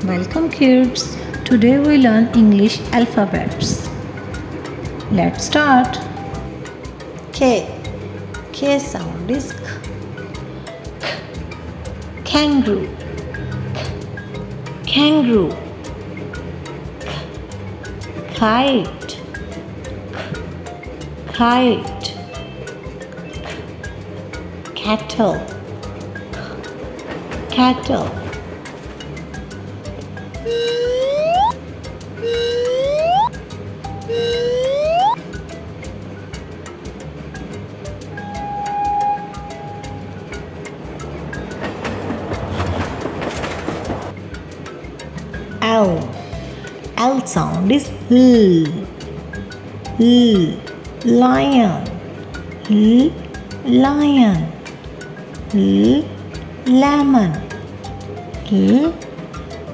Welcome kids. Today we learn English alphabets. Let's start. K. K sound is k. K. Kangaroo. K. Kangaroo. K. Kite. K. Kite. K. Cattle. K. Cattle. L. L sound is L. L. Lion. L. Lion. L. Lemon. L.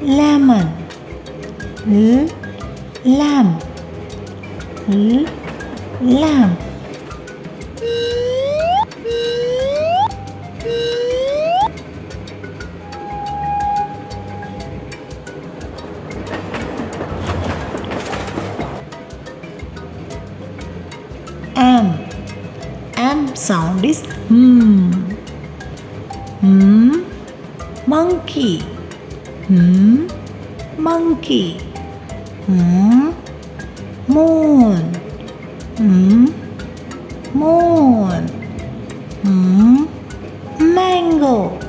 Lemon. L. Lamb. L. Lamb. M. M sound is M. M. Monkey. M. Monkey. M. Moon. M. Moon. M. Mango.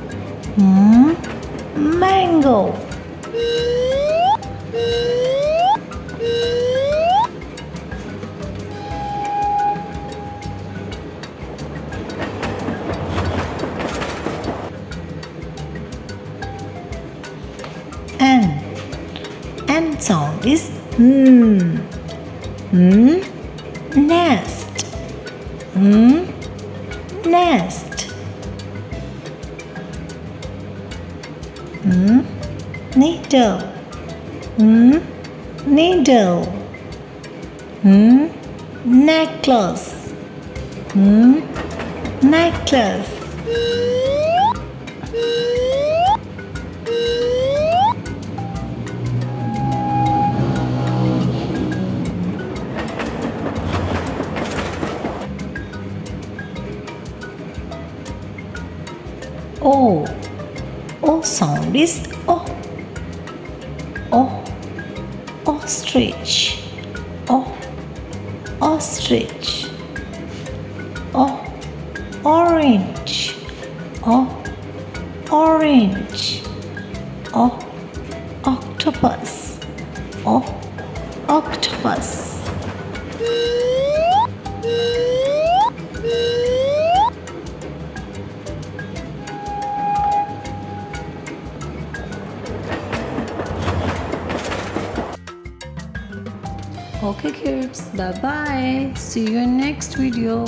M. Mango. N. N sound is N. N. Nest. N. Nest. N. Needle. N. Needle. N. Necklace. N. Necklace. O. O sound is O. O. Ostrich. O. Ostrich. O. Orange. O. Orange. O. Octopus. O. Octopus. Okay kids, bye bye. See you in next video.